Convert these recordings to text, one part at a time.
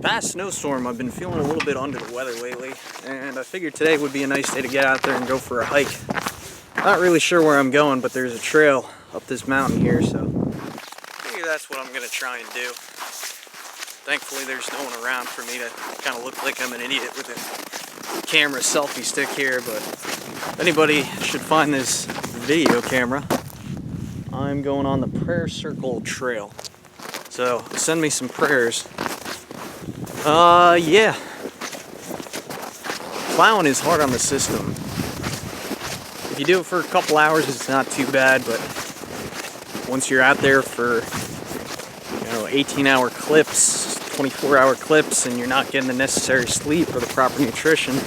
past snowstorm, I've been feeling a little bit under the weather lately, and I figured today would be a nice day to get out there and go for a hike. Not really sure where I'm going, but there's a trail up this mountain here, so I figure that's what I'm going to try and do. Thankfully, there's no one around for me to kind of look like I'm an idiot with a camera selfie stick here, but if anybody should find this video camera, I'm going on the Prayer Circle Trail. So send me some prayers. Yeah. Plowing is hard on the system. If you do it for a couple hours, it's not too bad, but once you're out there for 18-hour clips, 24-hour clips, and you're not getting the necessary sleep or the proper nutrition, it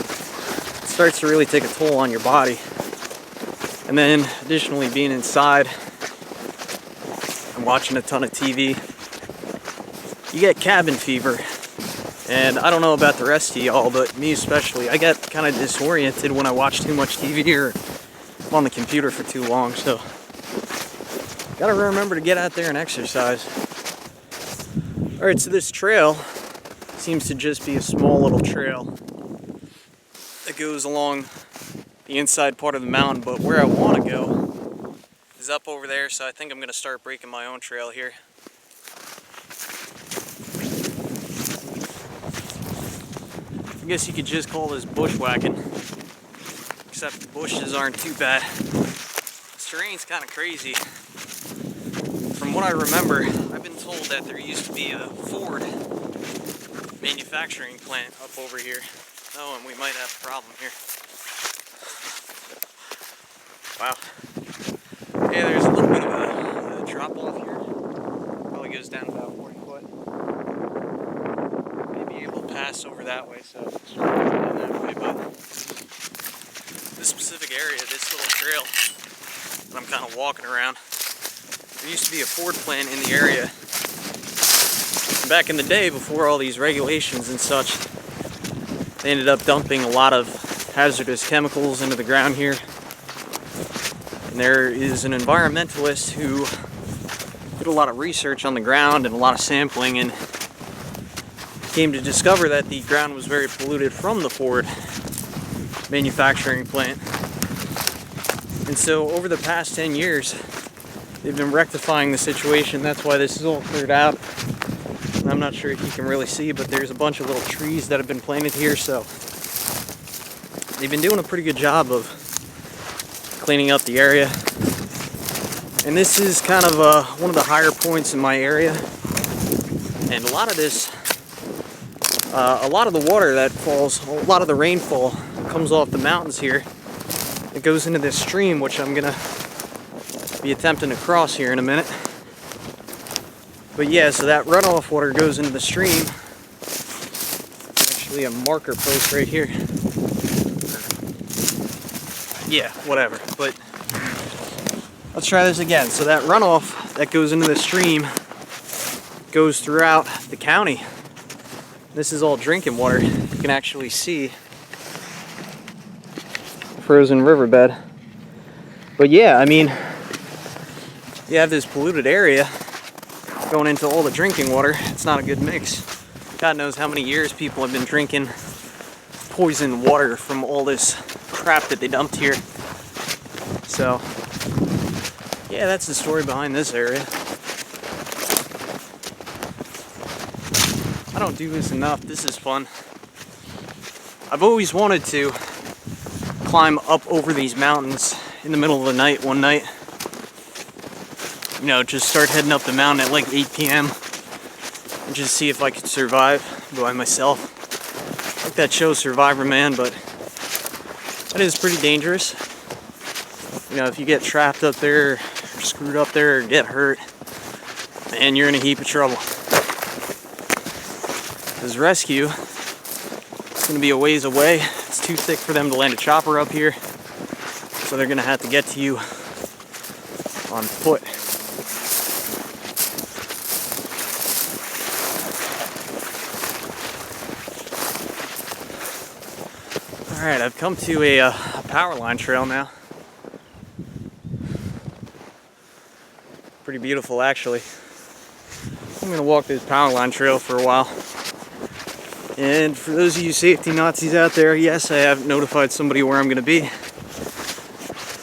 starts to really take a toll on your body. And then additionally, being inside and watching a ton of TV, you get cabin fever. And I don't know about the rest of y'all, but me especially, I get kind of disoriented when I watch too much TV or I'm on the computer for too long, so gotta remember to get out there and exercise. Alright, so this trail seems to just be a small little trail that goes along the inside part of the mountain, but where I want to go is up over there, so I think I'm gonna start breaking my own trail here. I guess you could just call this bushwhacking, except the bushes aren't too bad. This terrain's kind of crazy. From what I remember, I've been told that there used to be a Ford manufacturing plant up over here. Oh, and we might have a problem here. Wow. Yeah, there's a little bit of a drop off here. Probably goes down about 40 foot. Pass over that way, so it's down that way, but this specific area, this little trail that I'm kind of walking around, there used to be a Ford plant in the area. And back in the day, before all these regulations and such, they ended up dumping a lot of hazardous chemicals into the ground here. And there is an environmentalist who did a lot of research on the ground and a lot of sampling, and came to discover that the ground was very polluted from the Ford manufacturing plant. And so over the past 10 years, they've been rectifying the situation. That's why this is all cleared out. And I'm not sure if you can really see, but there's a bunch of little trees that have been planted here, so they've been doing a pretty good job of cleaning up the area. And this is kind of one of the higher points in my area. And a lot of this a lot of the water that falls, a lot of the rainfall comes off the mountains here. It goes into this stream, which I'm gonna be attempting to cross here in a minute. But yeah, so that runoff water goes into the stream. Actually a marker post right here. Yeah, whatever, but let's try this again. So that runoff that goes into the stream goes throughout the county. This is all drinking water. You can actually see frozen riverbed. But yeah, I mean, you have this polluted area going into all the drinking water. It's not a good mix. God knows how many years people have been drinking poisoned water from all this crap that they dumped here. So, yeah, that's the story behind this area. I don't do this enough. This is fun. I've always wanted to climb up over these mountains in the middle of the night one night. You know, just start heading up the mountain at like 8 p.m. and just see if I could survive by myself. Like that show Survivor Man, but that is pretty dangerous. You know, if you get trapped up there, or screwed up there, or get hurt, man, you're in a heap of trouble. This rescue is going to be a ways away. It's too thick for them to land a chopper up here, so they're going to have to get to you on foot. Alright, I've come to a power line trail now. Pretty beautiful, actually. I'm going to walk this power line trail for a while. And for those of you safety Nazis out there, yes, I have notified somebody where I'm going to be.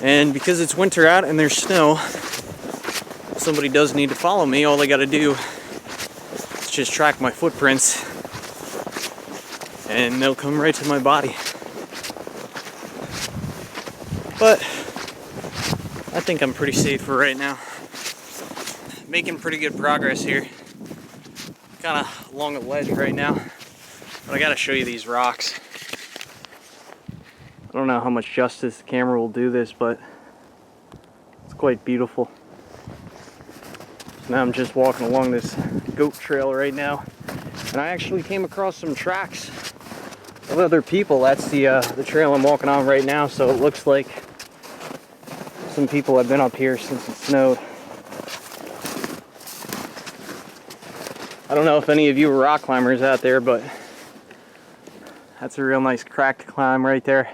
And because it's winter out and there's snow, if somebody does need to follow me, all they got to do is just track my footprints and they'll come right to my body. But I think I'm pretty safe for right now. Making pretty good progress here. Kind of along a ledge right now. But I gotta show you these rocks. I don't know how much justice the camera will do this, but it's quite beautiful. So now I'm just walking along this goat trail right now. And I actually came across some tracks of other people. That's the trail I'm walking on right now, so it looks like some people have been up here since it snowed. I don't know if any of you are rock climbers out there, but that's a real nice crack to climb right there.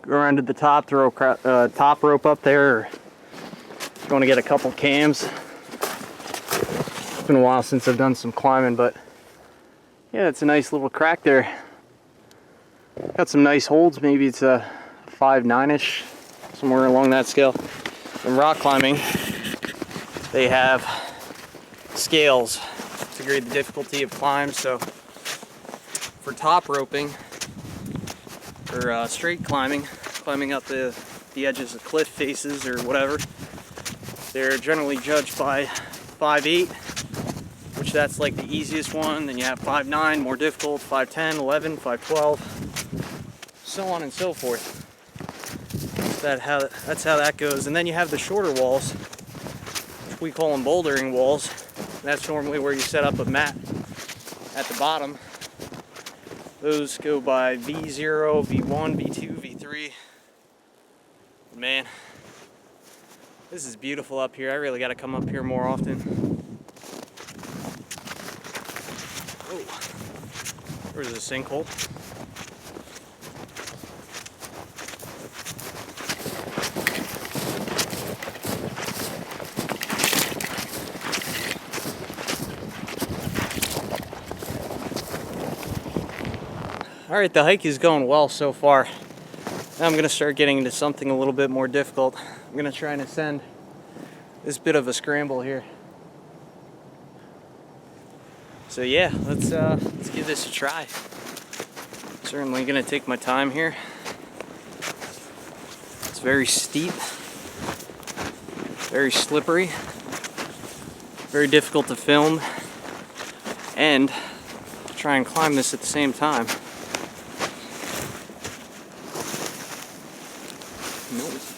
Go around to the top, throw a top rope up there, or if you want to get a couple cams. It's been a while since I've done some climbing, but yeah, it's a nice little crack there. Got some nice holds, maybe it's a 5.9-ish, somewhere along that scale. In rock climbing, they have scales to grade the difficulty of climbs. So for top roping, or straight climbing up the edges of cliff faces or whatever, they're generally judged by 5.8, which that's like the easiest one. Then you have 5.9, more difficult, 5.10, 11, 5.12, so on and so forth. That's how that goes. And then you have the shorter walls, which we call them bouldering walls. And that's normally where you set up a mat at the bottom. Those go by V0, V1, V2, V3. Man, this is beautiful up here. I really got to come up here more often. Oh, there's a sinkhole. Alright, the hike is going well so far. Now I'm going to start getting into something a little bit more difficult. I'm going to try and ascend this bit of a scramble here. So yeah, let's give this a try. Certainly going to take my time here. It's very steep, very slippery, very difficult to film, and to try and climb this at the same time.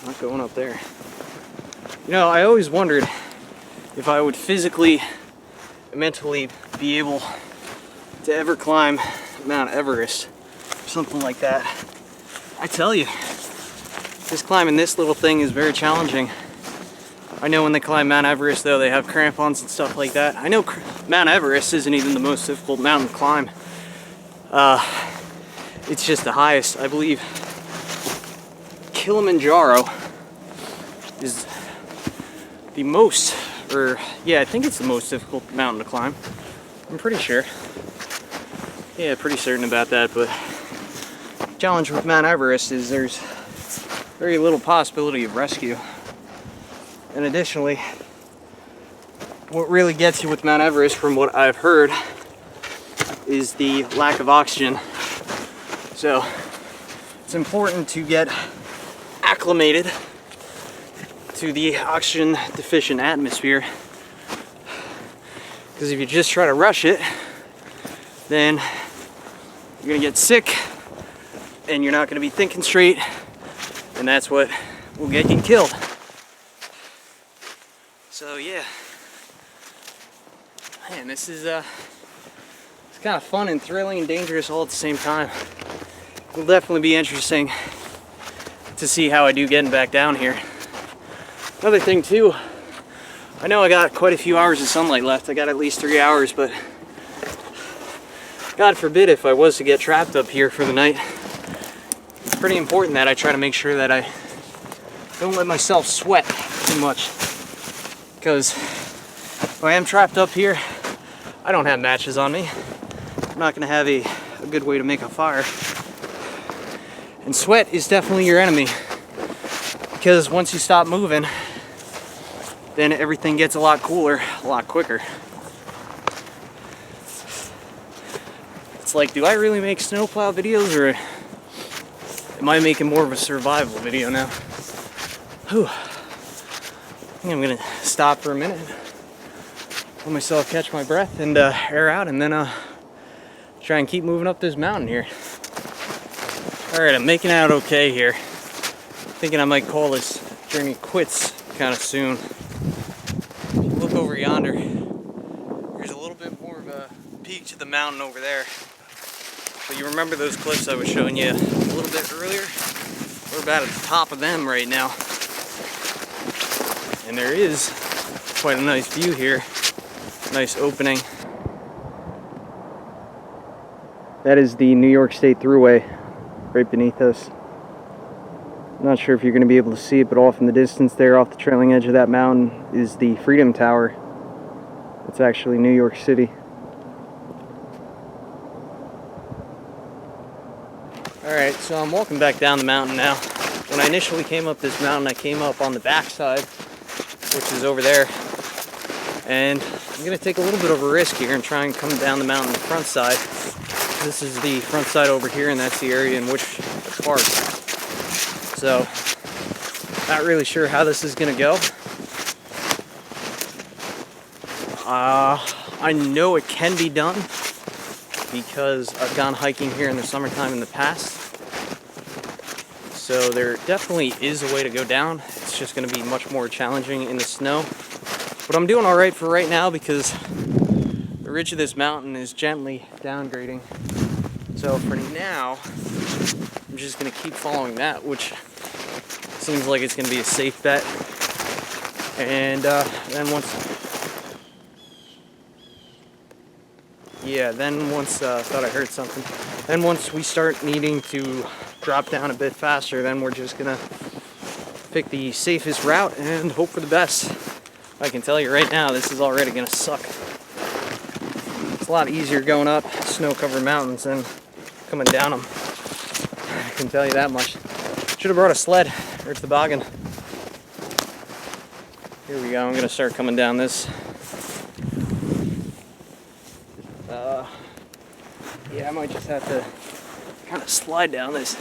Not going up there. You know, I always wondered if I would physically, mentally be able to ever climb Mount Everest or something like that. I tell you, just climbing this little thing is very challenging. I know when they climb Mount Everest, though, they have crampons and stuff like that. I know Mount Everest isn't even the most difficult mountain to climb. It's just the highest, I believe. Kilimanjaro is the most, or yeah, I think it's the most difficult mountain to climb. I'm pretty sure. Yeah, pretty certain about that, but the challenge with Mount Everest is there's very little possibility of rescue. And additionally, what really gets you with Mount Everest, from what I've heard, is the lack of oxygen. So it's important to get acclimated to the oxygen deficient atmosphere, because if you just try to rush it, then you're gonna get sick and you're not gonna be thinking straight, and that's what will get you killed. So yeah, man, this is it's kind of fun and thrilling and dangerous all at the same time. It'll definitely be interesting to see how I do getting back down here. Another thing too, I know I got quite a few hours of sunlight left. I got at least 3 hours, but God forbid if I was to get trapped up here for the night. It's pretty important that I try to make sure that I don't let myself sweat too much, because if I am trapped up here, I don't have matches on me. I'm not gonna have a a good way to make a fire. And sweat is definitely your enemy, because once you stop moving, then everything gets a lot cooler, a lot quicker. It's like, do I really make snowplow videos, or am I making more of a survival video now? Whew. I think I'm gonna stop for a minute, let myself catch my breath and air out, and then try and keep moving up this mountain here. Alright, I'm making out okay here. Thinking I might call this journey quits kind of soon. Look over yonder. There's a little bit more of a peak to the mountain over there. But you remember those cliffs I was showing you a little bit earlier? We're about at the top of them right now. And there is quite a nice view here. Nice opening. That is the New York State Thruway right beneath us. I'm not sure if you're going to be able to see it, but off in the distance there, off the trailing edge of that mountain, is the Freedom Tower. It's actually New York City. Alright, so I'm walking back down the mountain now. When I initially came up this mountain, I came up on the backside, which is over there. And I'm going to take a little bit of a risk here and try and come down the mountain the front side. This is the front side over here, and that's the area in which it's parked. So, not really sure how this is going to go. I know it can be done because I've gone hiking here in the summertime in the past. So there definitely is a way to go down. It's just going to be much more challenging in the snow. But I'm doing alright for right now because the ridge of this mountain is gently downgrading. So for now, I'm just going to keep following that, which seems like it's going to be a safe bet. And then once thought I heard something. Then once we start needing to drop down a bit faster, then we're just going to pick the safest route and hope for the best. I can tell you right now, this is already going to suck. It's a lot easier going up snow-covered mountains than coming down them. I can tell you that much. Should have brought a sled or a toboggan. Here we go. I'm going to start coming down this. Yeah, I might just have to kind of slide down this.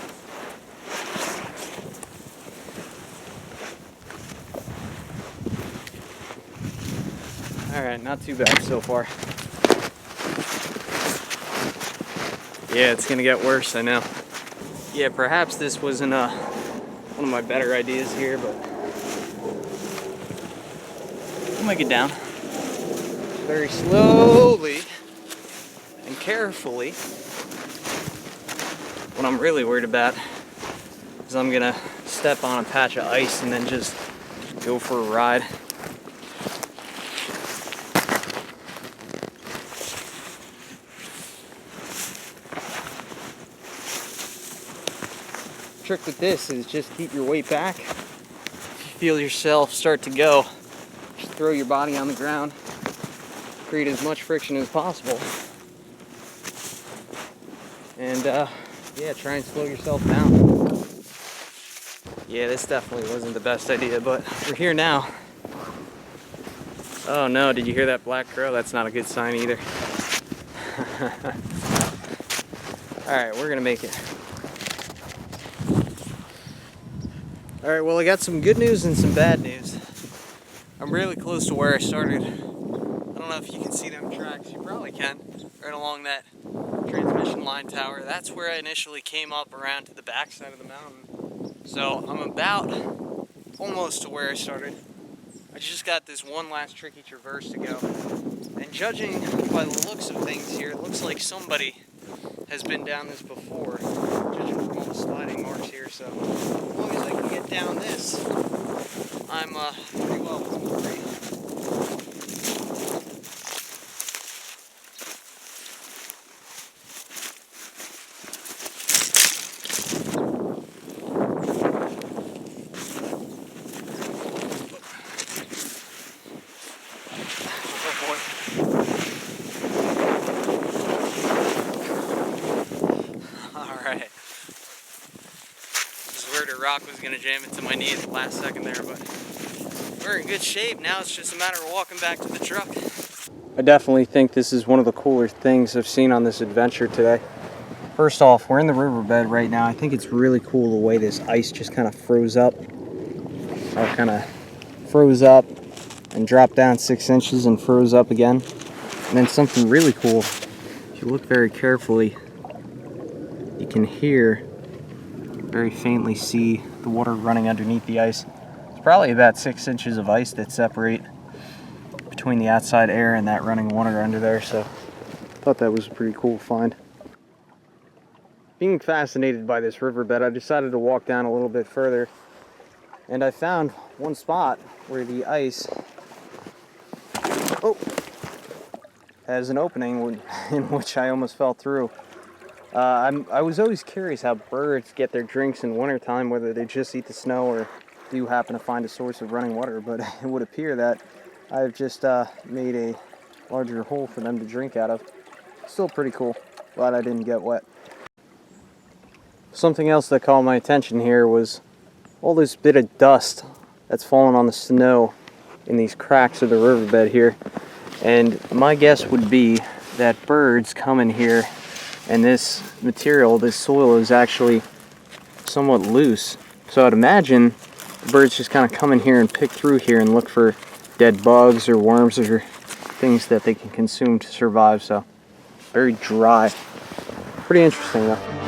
Alright, not too bad so far. Yeah, it's gonna get worse, I know. Yeah, perhaps this wasn't one of my better ideas here, but I'll make it down. Very slowly and carefully. What I'm really worried about is I'm gonna step on a patch of ice and then just go for a ride. Trick with this is just keep your weight back. If you feel yourself start to go, just throw your body on the ground, create as much friction as possible, and yeah, try and slow yourself down. Yeah, this definitely wasn't the best idea, but we're here now. Oh no, did you hear that black crow? That's not a good sign either. Alright, we're gonna make it. Alright, well, I got some good news and some bad news. I'm really close to where I started. I don't know if you can see them tracks. You probably can. Right along that transmission line tower. That's where I initially came up around to the backside of the mountain. So I'm about almost to where I started. I just got this one last tricky traverse to go. And judging by the looks of things here, it looks like somebody has been down this before, judging from all the sliding marks here. So as long as I can get down this, I'm pretty well free. rock was gonna jam into my knee at the last second there, but we're in good shape. Now it's just a matter of walking back to the truck. I definitely think this is one of the cooler things I've seen on this adventure today. First off, we're in the riverbed right now. I think it's really cool the way this ice just kind of froze up. Or kind of froze up and dropped down 6 inches and froze up again. And then something really cool, if you look very carefully, you can hear, very faintly see the water running underneath the ice. It's probably about 6 inches of ice that separate between the outside air and that running water under there, so I thought that was a pretty cool find. Being fascinated by this riverbed, I decided to walk down a little bit further, and I found one spot where the ice has an opening in which I almost fell through. I was always curious how birds get their drinks in wintertime, whether they just eat the snow or do happen to find a source of running water, but it would appear that I've just made a larger hole for them to drink out of. Still pretty cool. Glad I didn't get wet. Something else that caught my attention here was all this bit of dust that's fallen on the snow in these cracks of the riverbed here. And my guess would be that birds come in here and this material, this soil, is actually somewhat loose. So I'd imagine the birds just kind of come in here and pick through here and look for dead bugs or worms or things that they can consume to survive. So very dry. Pretty interesting though.